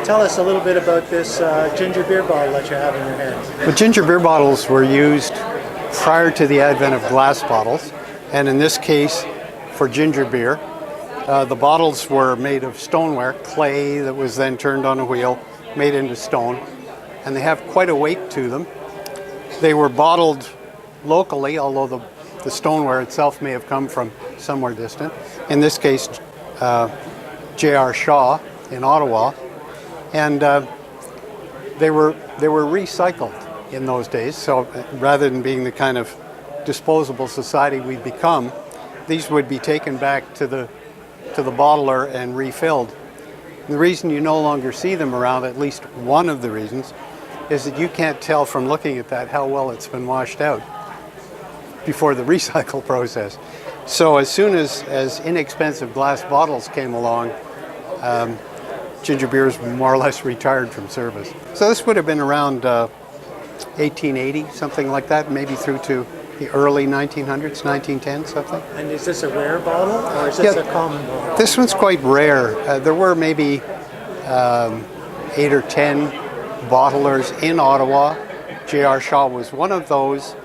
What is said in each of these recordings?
tell us a little bit about this ginger beer bottle that you have in your hand. The ginger beer bottles were used prior to the advent of glass bottles, and in this case, for ginger beer, the bottles were made of stoneware, clay that was then turned on a wheel, made into stone, and they have quite a weight to them. They were bottled locally, although the stoneware itself may have come from somewhere distant. In this case, JR Shaw in Ottawa, and they were recycled in those days. So rather than being the kind of disposable society we've become, these would be taken back to the bottler and refilled. And the reason you no longer see them around, at least one of the reasons, is that you can't tell from looking at that how well it's been washed out before the recycle process. So as soon as inexpensive glass bottles came along, ginger beers more or less retired from service. So this would have been around 1880, something like that, maybe through to the early 1900s, 1910, something. And is this a rare bottle, or is this a common bottle? This one's quite rare. There were maybe 8 or 10 bottlers in Ottawa. JR Shaw was one of those.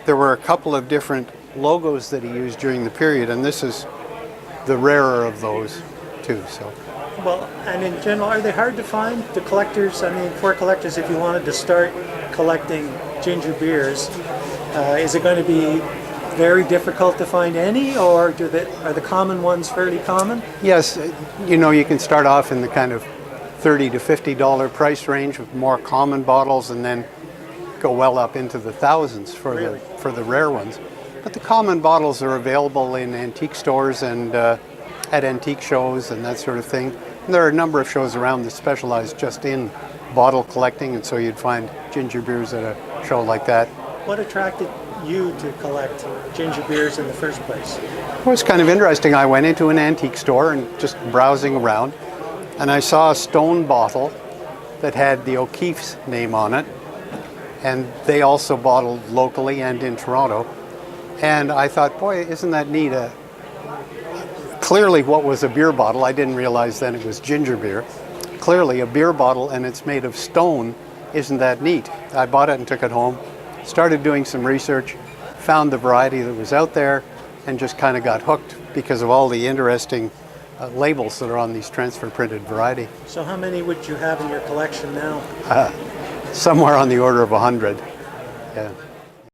There were a couple of different logos that he used during the period, and this is the rarer of those too. So. Well, and in general, are they hard to find? The collectors, I mean, for collectors, if you wanted to start collecting ginger beers, is it going to be very difficult to find any, or are the common ones fairly common? Yes, you can start off in the kind of $30 to $50 price range with more common bottles, and then go well up into the thousands for the rare ones. But the common bottles are available in antique stores and at antique shows and that sort of thing. And there are a number of shows around that specialize just in bottle collecting, and so you'd find ginger beers at a show like that. What attracted you to collect ginger beers in the first place? Well, it's kind of interesting. I went into an antique store and just browsing around, and I saw a stone bottle that had the O'Keeffe's name on it, and they also bottled locally and in Toronto. And I thought, boy, isn't that neat? Clearly what was a beer bottle, I didn't realize then it was ginger beer. Clearly a beer bottle, and it's made of stone. Isn't that neat? I bought it and took it home, started doing some research, found the variety that was out there, and just kind of got hooked because of all the interesting labels that are on these transfer printed variety. So how many would you have in your collection now? Somewhere on the order of 100. Yeah.